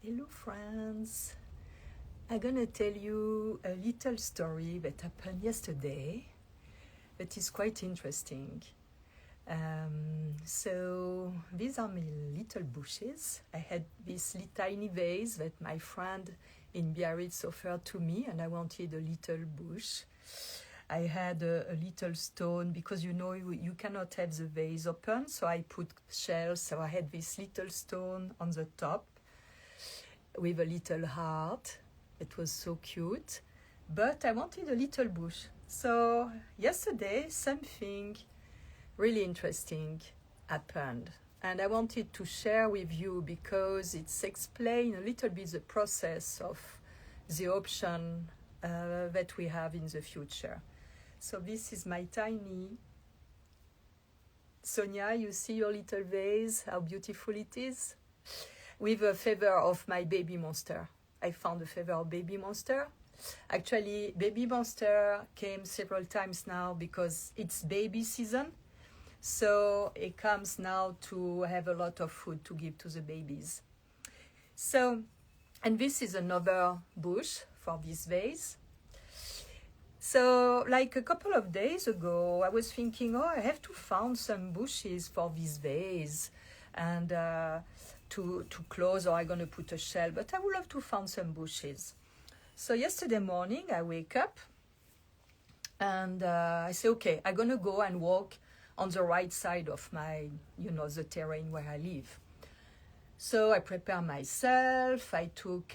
Hello friends, I'm gonna tell you a little story that happened yesterday that is quite interesting. So these are my little bushes. I had this tiny vase that my friend in Biarritz offered to me, and I wanted a little bush. I had a little stone because you cannot have the vase open, so I put shells. So I had this little stone on the top with a little heart. It was so cute, but I wanted a little bush. So yesterday something really interesting happened, and I wanted to share with you because it's explain a little bit the process of the option that we have in the future. So this is my tiny Sonia. You see your little vase, how beautiful it is, with a feather of my baby monster. I found a feather of baby monster. Actually, baby monster came several times now because it's baby season. So it comes now to have a lot of food to give to the babies. So, and this is another bush for this vase. So, like a couple of days ago, I was thinking, I have to find some bushes for this vase and to close, or I'm going to put a shell, but I would love to find some bushes. So yesterday morning, I wake up and I say, okay, I'm going to go and walk on the right side of my, the terrain where I live. So I prepare myself. I took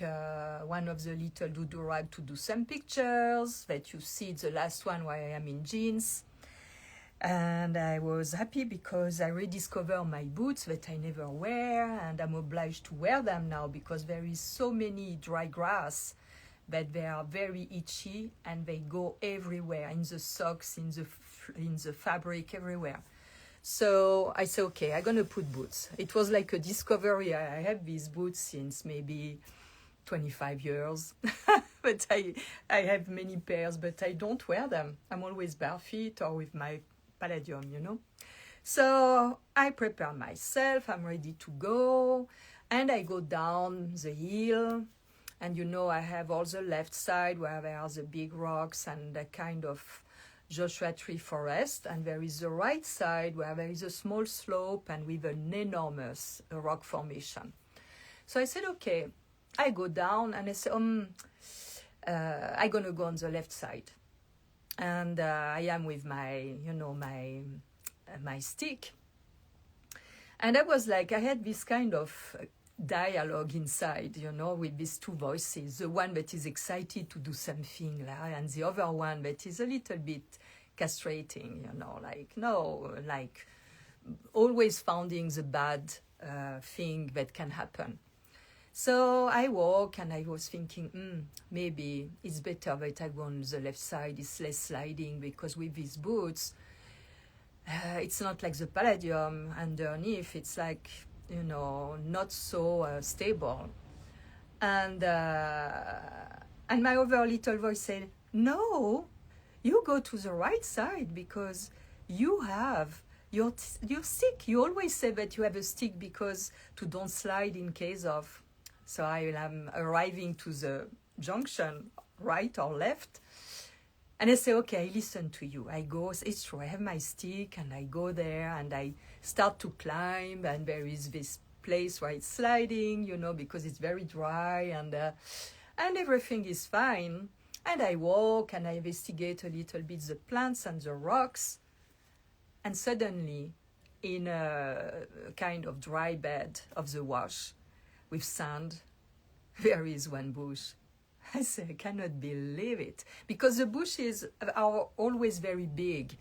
one of the little Doudourag to do some pictures that you see, the last one where I am in jeans. And I was happy because I rediscovered my boots that I never wear, and I'm obliged to wear them now because there is so many dry grass that they are very itchy and they go everywhere, in the socks, in the fabric, everywhere. So I said, okay, I'm going to put boots. It was like a discovery. I have these boots since maybe 25 years. But I have many pairs, but I don't wear them. I'm always barefoot or with my palladium, So I prepare myself. I'm ready to go. And I go down the hill. And I have all the left side where there are the big rocks and the kind of Joshua tree forest, and there is the right side where there is a small slope and with an enormous rock formation. So I said, okay, I go down and I say, I'm going to go on the left side. And I am with my, my stick. And I was like, I had this kind of dialogue inside, with these two voices, the one that is excited to do something, and the other one that is a little bit castrating, like always finding the bad thing that can happen. So I walk and I was thinking, maybe it's better that I go on the left side, it's less sliding, because with these boots, it's not like the palladium underneath, it's like, not so stable. And my other little voice said, no, you go to the right side because you have your stick. You always say that you have a stick because to don't slide in case of. So I am arriving to the junction, right or left. And I say, okay, I listen to you. I go, it's true, I have my stick and I go there and I start to climb, and there is this place where it's sliding, because it's very dry and everything is fine. And I walk and I investigate a little bit the plants and the rocks. And suddenly, in a kind of dry bed of the wash with sand, there is one bush. I say, I cannot believe it, because the bushes are always very big.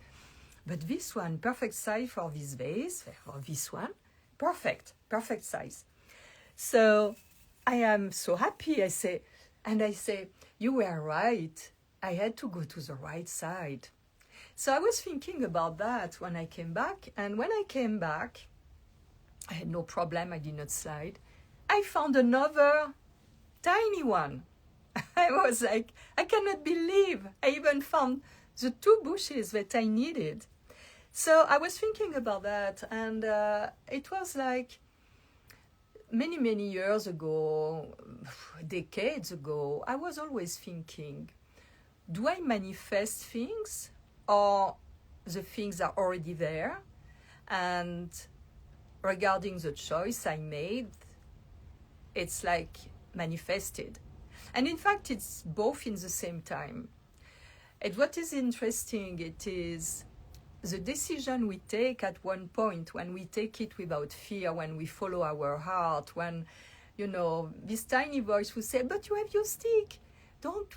But this one, perfect size for this vase, or this one, perfect size. So I am so happy, I say, you were right. I had to go to the right side. So I was thinking about that when I came back. And when I came back, I had no problem, I did not slide. I found another tiny one. I was like, I cannot believe I even found the two bushes that I needed. So I was thinking about that, and it was like many years ago, decades ago, I was always thinking, do I manifest things, or the things are already there? And regarding the choice I made, it's like manifested. And in fact, it's both in the same time. And what is interesting, it is the decision we take at one point, when we take it without fear, when we follow our heart, when, this tiny voice will say, but you have your stick.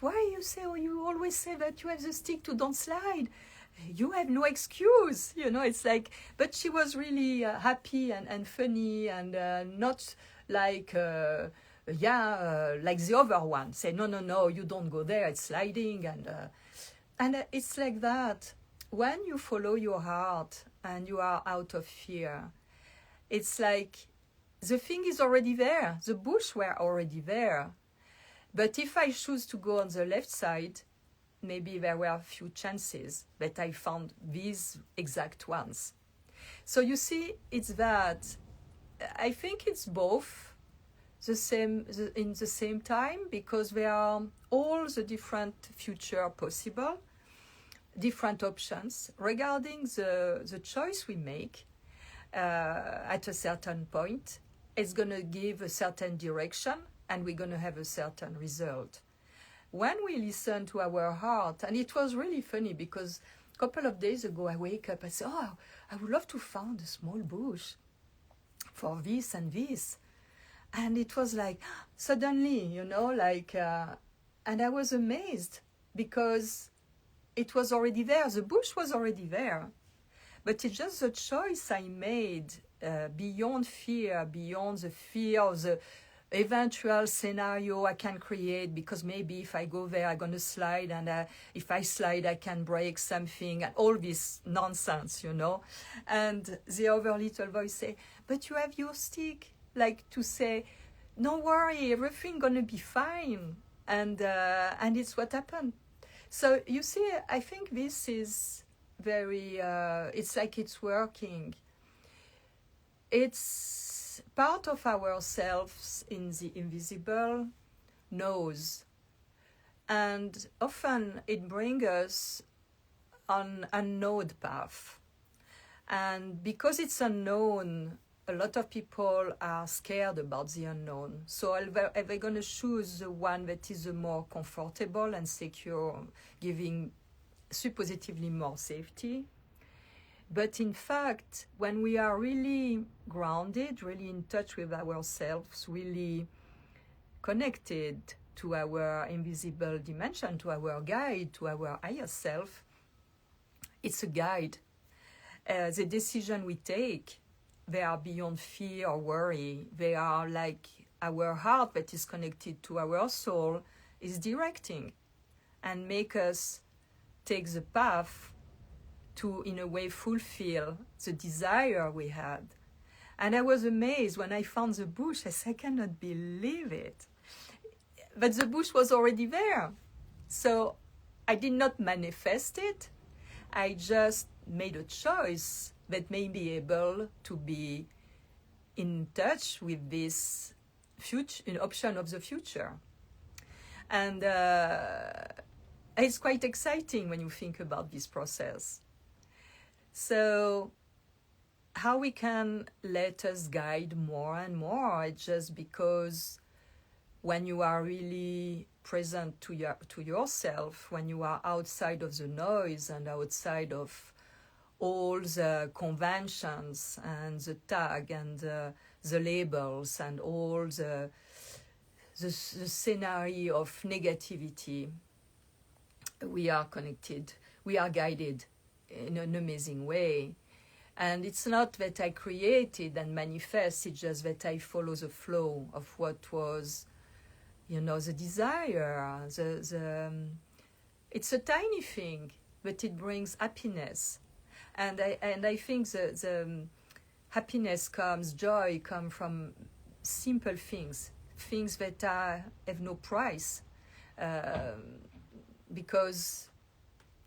Why you always say that you have the stick to don't slide. You have no excuse, it's like, but she was really happy and funny and not like, like the other one. Say, no, you don't go there, it's sliding. And it's like that. When you follow your heart and you are out of fear, it's like the thing is already there. The bush were already there. But if I choose to go on the left side, maybe there were a few chances that I found these exact ones. So you see, it's that. I think it's both in the same time, because there are all the different future possible, different options regarding the choice we make at a certain point. It's going to give a certain direction, and we're going to have a certain result. When we listen to our heart, and it was really funny because a couple of days ago I wake up, I say, I would love to find a small bush for this and this. And it was like, suddenly, and I was amazed because it was already there. The bush was already there. But it's just the choice I made beyond fear, beyond the fear of the eventual scenario I can create, because maybe if I go there, I'm going to slide, and if I slide, I can break something, and all this nonsense, And the other little voice say, but you have your stick, like to say, don't worry, everything going to be fine. And it's what happened. So you see, I think this is very, it's like it's working. It's part of ourselves in the invisible knows. And often it brings us on an unknown path. And because it's unknown, a lot of people are scared about the unknown. So are they going to choose the one that is the more comfortable and secure, giving supposedly more safety? But in fact, when we are really grounded, really in touch with ourselves, really connected to our invisible dimension, to our guide, to our higher self, it's a guide. The decision we take, they are beyond fear or worry. They are like our heart that is connected to our soul is directing and make us take the path to, in a way, fulfill the desire we had. And I was amazed when I found the bush. I said, I cannot believe it. But the bush was already there. So I did not manifest it. I just made a choice that may be able to be in touch with this future, an option of the future. And it's quite exciting when you think about this process. So how we can let us guide more and more, it's just because when you are really present to yourself, when you are outside of the noise and outside of all the conventions and the tag and the labels and all the scenario of negativity, we are connected, we are guided in an amazing way. And it's not that I created and manifest, it's just that I follow the flow of what was, the desire. It's a tiny thing, but it brings happiness. And I think the happiness joy comes from simple things that have no price, because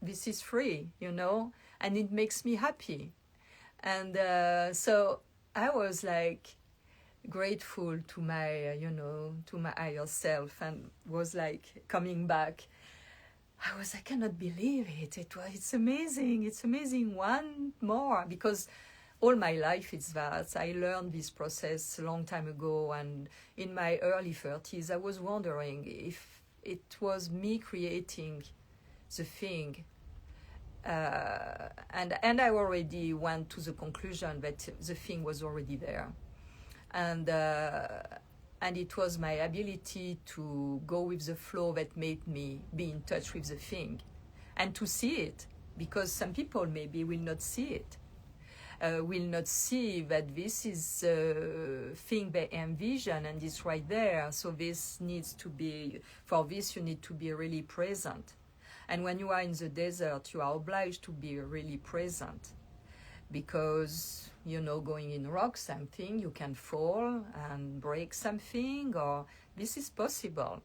this is free, and it makes me happy. And so I was like, grateful to my, to my higher self, and was like coming back. I cannot believe it. It's amazing. It's amazing. One more, because all my life it's that. I learned this process a long time ago, and in my early 30s, I was wondering if it was me creating the thing. And I already went to the conclusion that the thing was already there. And it was my ability to go with the flow that made me be in touch with the thing and to see it, because some people maybe will not see it, will not see that this is a thing they envision and it's right there. So this needs to be, for this you need to be really present. And when you are in the desert, you are obliged to be really present, because going in rock something, you can fall and break something, or this is possible.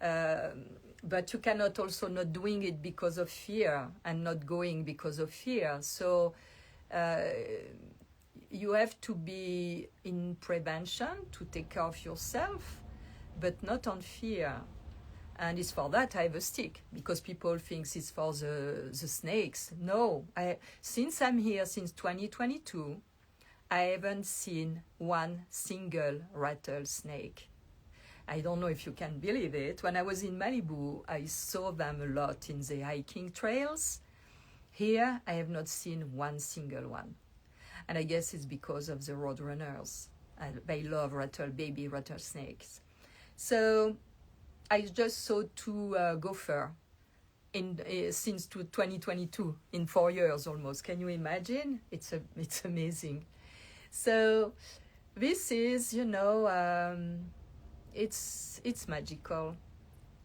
But you cannot also not doing it because of fear and not going because of fear. So you have to be in prevention to take care of yourself, but not on fear. And it's for that I have a stick, because people think it's for the snakes. No, since I'm here, since 2022, I haven't seen one single rattlesnake. I don't know if you can believe it. When I was in Malibu, I saw them a lot in the hiking trails. Here, I have not seen one single one. And I guess it's because of the roadrunners. They love baby rattlesnakes. So I just saw two gopher since 2022, in 4 years almost. Can you imagine? It's amazing. So this is, it's magical.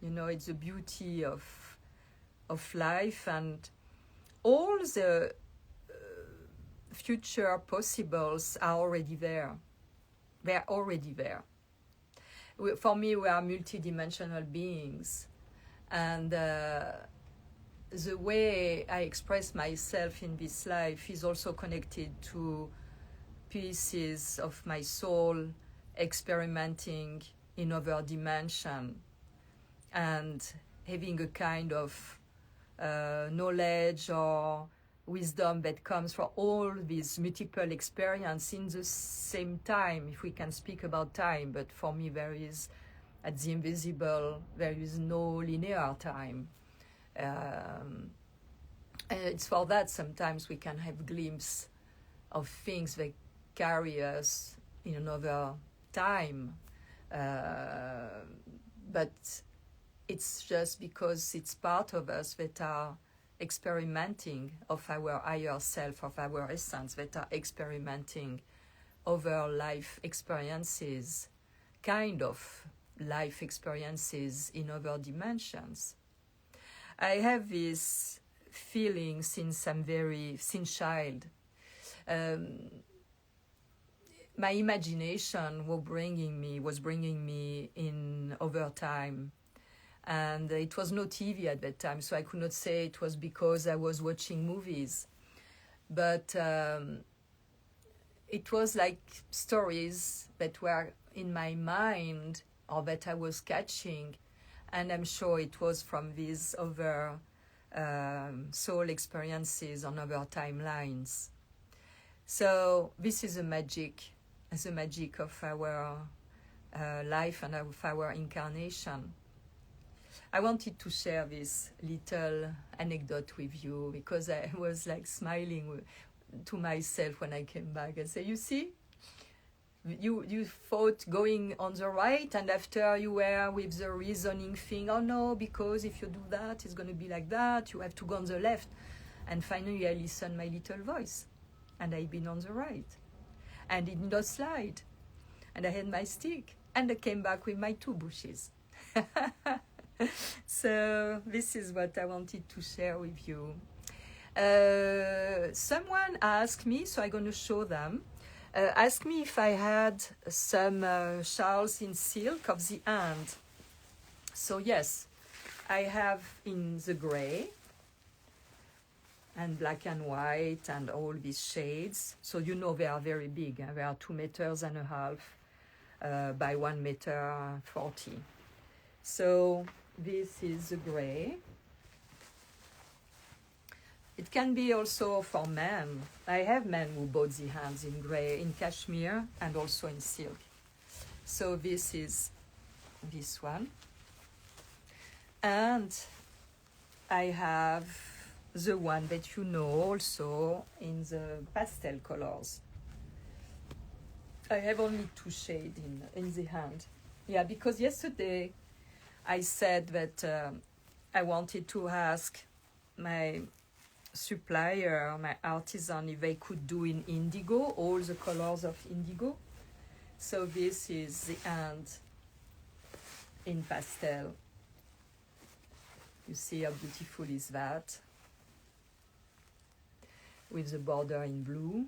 It's the beauty of life, and all the future possibles are already there. They are already there. For me, we are multidimensional beings, and the way I express myself in this life is also connected to pieces of my soul experimenting in other dimension and having a kind of knowledge or wisdom that comes from all these multiple experience in the same time, if we can speak about time. But for me, there is, at the invisible, there is no linear time. It's for that sometimes we can have glimpse of things that carry us in another time. But it's just because it's part of us that are experimenting of our higher self, of our essence, that are experimenting over life experiences, kind of life experiences in other dimensions. I have this feeling since child. My imagination was bringing me in over time. And it was no TV at that time, so I could not say it was because I was watching movies. But it was like stories that were in my mind or that I was catching. And I'm sure it was from these other soul experiences on other timelines. So this is the magic of our life and of our incarnation. I wanted to share this little anecdote with you because I was like smiling to myself when I came back and say, you see, you thought going on the right, and after you were with the reasoning thing, oh no, because if you do that, it's going to be like that, you have to go on the left. And finally I listened my little voice, and I've been on the right. And it did not slide. And I had my stick, and I came back with my 2 bushes. So this is what I wanted to share with you. Someone asked me, so I'm going to show them, asked me if I had some shawls in silk of the end. So yes, I have in the gray and black and white and all these shades. So they are very big. They are 2.5 meters. by 1 meter 40. So this is the gray. It can be also for men. I have men who bought the hands in gray, in cashmere, and also in silk. So this is this one. And I have the one that you know also in the pastel colors. I have only 2 shades in the hand. Yeah, because yesterday I said that I wanted to ask my supplier, my artisan, if they could do in indigo, all the colors of indigo. So this is the hand in pastel. You see how beautiful is that? With the border in blue.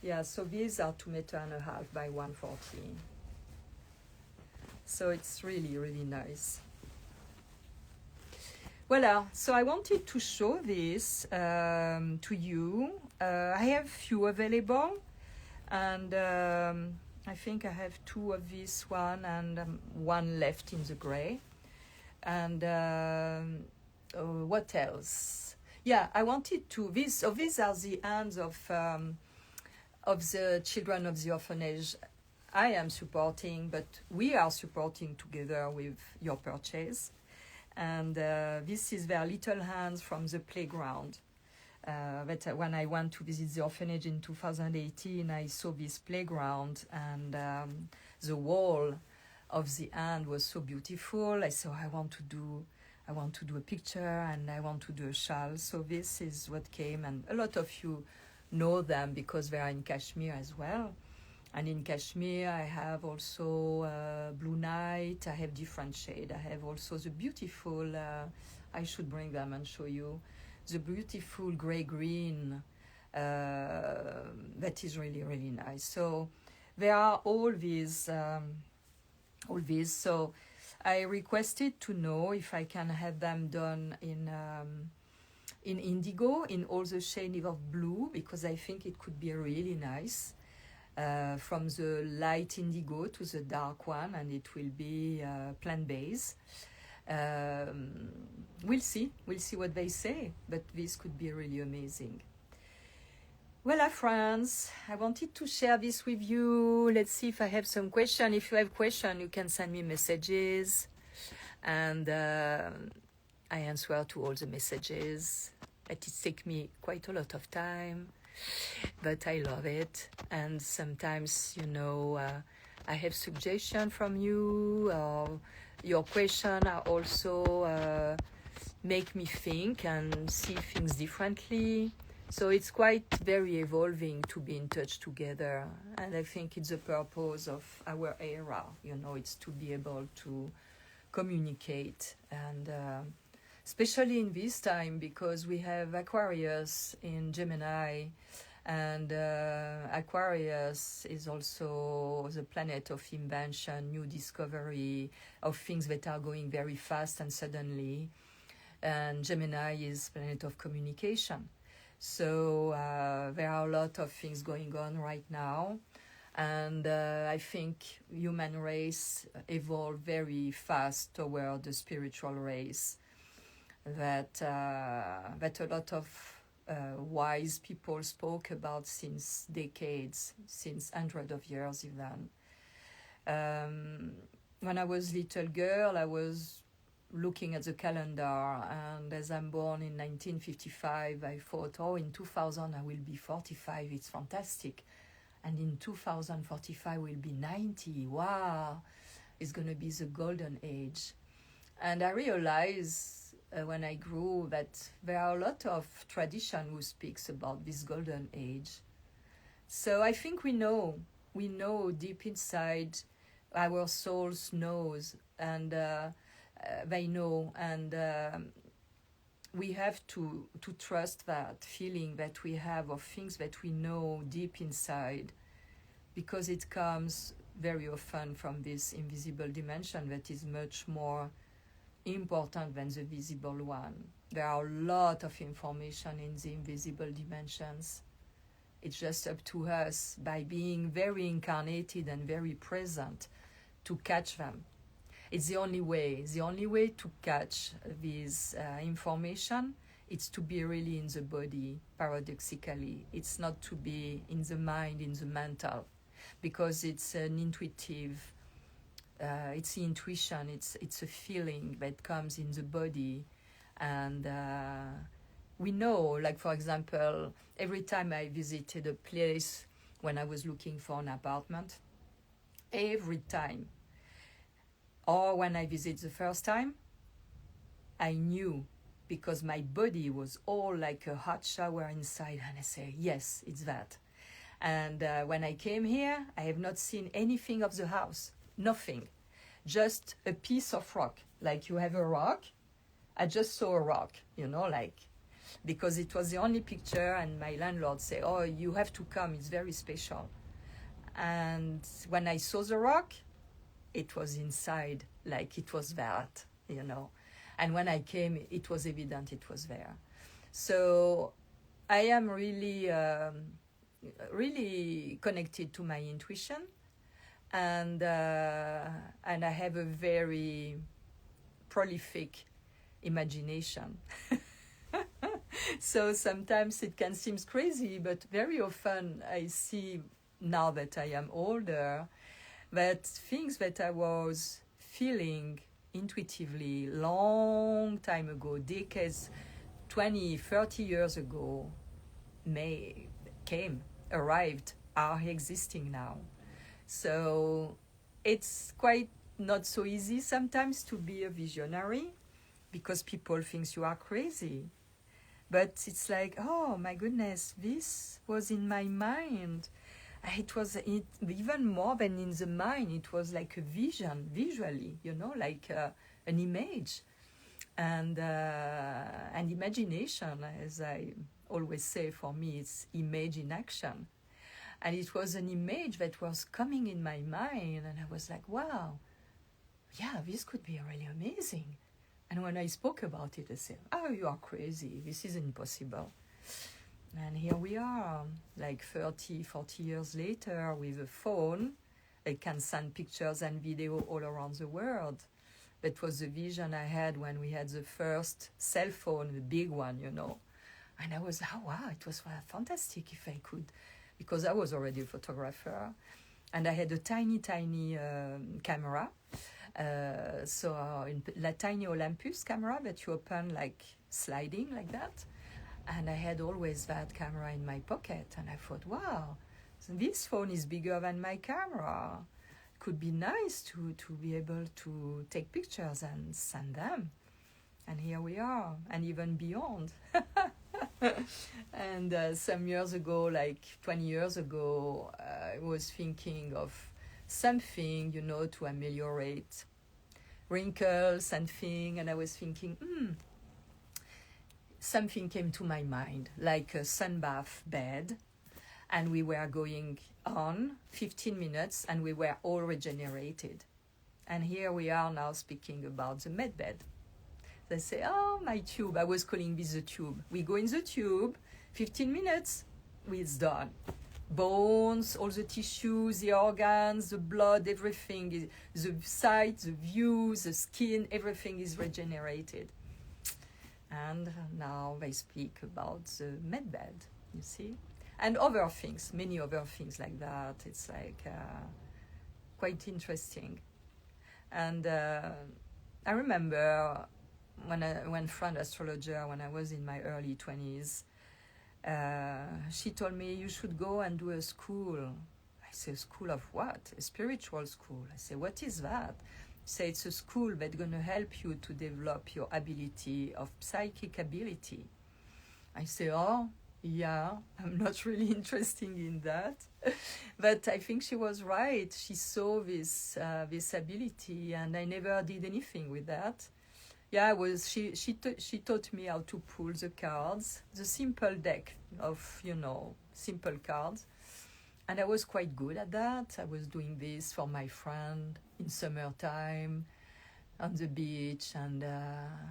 Yeah, so these are 2.5 meters by 140. So it's really, really nice. Voila, so I wanted to show this to you. I have few available, and I think I have 2 of this one and 1 left in the gray. And what else? Yeah, I wanted to, these are the hands of the children of the orphanage I am supporting, but we are supporting together with your purchase. And this is their little hands from the playground. That when I went to visit the orphanage in 2018, I saw this playground, and the wall of the hand was so beautiful. I said, I want to do a picture, and I want to do a shawl. So this is what came, and a lot of you know them because they are in Kashmir as well. And in Kashmir, I have also Blue Night. I have different shade. I have also the beautiful, I should bring them and show you, the beautiful gray-green that is really, really nice. So there are all these. So I requested to know if I can have them done in indigo, in all the shades of blue, because I think it could be really nice. From the light indigo to the dark one, and it will be plant-based. We'll see what they say, but this could be really amazing. Well, friends, I wanted to share this with you. Let's see if I have some questions. If you have questions, you can send me messages, and I answer to all the messages. It takes me quite a lot of time, but I love it. And sometimes, I have suggestions from you, or your questions are also make me think and see things differently. So it's quite very evolving to be in touch together. And I think it's the purpose of our era, it's to be able to communicate, and especially in this time, because we have Aquarius in Gemini, and Aquarius is also the planet of invention, new discovery of things that are going very fast and suddenly. And Gemini is planet of communication. So there are a lot of things going on right now. And I think human race evolved very fast toward the spiritual race. That a lot of wise people spoke about since decades, since hundreds of years even. When I was a little girl, I was looking at the calendar, and as I'm born in 1955, I thought, in 2000 I will be 45, it's fantastic. And in 2045 I will be 90, wow, it's going to be the golden age. And I realized when I grew that there are a lot of tradition who speaks about this golden age. So I think we know deep inside, our souls knows, and they know, and we have to trust that feeling that we have of things that we know deep inside, because it comes very often from this invisible dimension that is much more important than the visible one. There are a lot of information in the invisible dimensions, It's just up to us, by being very incarnated and very present, to catch them. It's the only way. The only way to catch this information, it's to be really in the body, paradoxically. It's not to be in the mind, in the mental, because it's an intuitive, it's the intuition, it's a feeling that comes in the body. And we know, like for example, every time I visited a place when I was looking for an apartment, every time, or when I visited the first time, I knew, because my body was all like a hot shower inside, and I say, yes, it's that. And when I came here, I have not seen anything of the house, nothing, just a piece of rock. Like you have a rock, I just saw a rock, you know, like, because it was the only picture, and my landlord said, oh, you have to come, it's very special. And when I saw the rock, it was inside, like it was that, you know. And when I came, it was evident it was there. So I am really, really connected to my intuition, and I have a very prolific imagination. So sometimes it can seem crazy, but very often I see, now that I am older, that things that I was feeling intuitively long time ago, decades, 20, 30 years ago, arrived, are existing now. So it's quite not so easy sometimes to be a visionary, because people think you are crazy. But it's like, oh my goodness, this was in my mind. It was even more than in the mind. It was like a vision, visually, you know, like an image. And imagination, as I always say, for me, it's image in action. And it was an image that was coming in my mind, and I was like, wow, yeah, this could be really amazing. And when I spoke about it, I said, oh, you are crazy, this is impossible. And here we are, like 30, 40 years later, with a phone. I can send pictures and video all around the world. That was the vision I had when we had the first cell phone, the big one, you know. And I was, oh, wow, it was fantastic if I could, because I was already a photographer. And I had a tiny camera. A tiny Olympus camera that you open like sliding like that. And I had always that camera in my pocket. And I thought, wow, so this phone is bigger than my camera. Could be nice to be able to take pictures and send them. And here we are, and even beyond. And some years ago, like 20 years ago, I was thinking of something, you know, to ameliorate wrinkles and things. And I was thinking, something came to my mind, like a sunbath bed. And we were going on 15 minutes, and we were all regenerated. And here we are now speaking about the med bed. They say, oh, my tube. I was calling this the tube. We go in the tube, 15 minutes, it's done. Bones, all the tissues, the organs, the blood, everything, the sight, the view, the skin, everything is regenerated. And now they speak about the med bed, you see? And other things, many other things like that. It's like quite interesting. And I remember one friend astrologer, when I was in my early 20s, she told me, you should go and do a school. I say, school of what? A spiritual school. I say, what is that? Say, it's a school that's going to help you to develop your ability of psychic ability. I say, oh, yeah, I'm not really interested in that. But I think she was right. She saw this ability, and I never did anything with that. Yeah, she taught me how to pull the cards, the simple deck of, simple cards. And I was quite good at that. I was doing this for my friend in summertime on the beach, and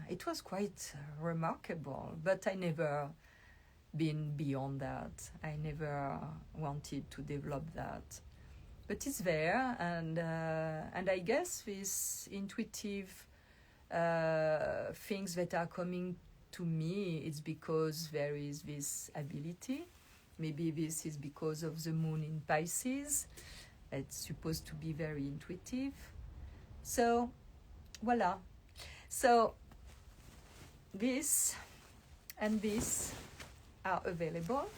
it was quite remarkable. But I never been beyond that. I never wanted to develop that, but it's there, and I guess these intuitive things that are coming to me, it's because there is this ability. Maybe this is because of the moon in Pisces. It's supposed to be very intuitive. So, voila. So, this and this are available,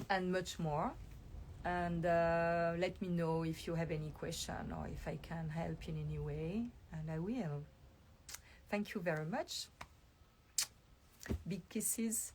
and much more. And let me know if you have any question or if I can help in any way, and I will. Thank you very much. Big kisses.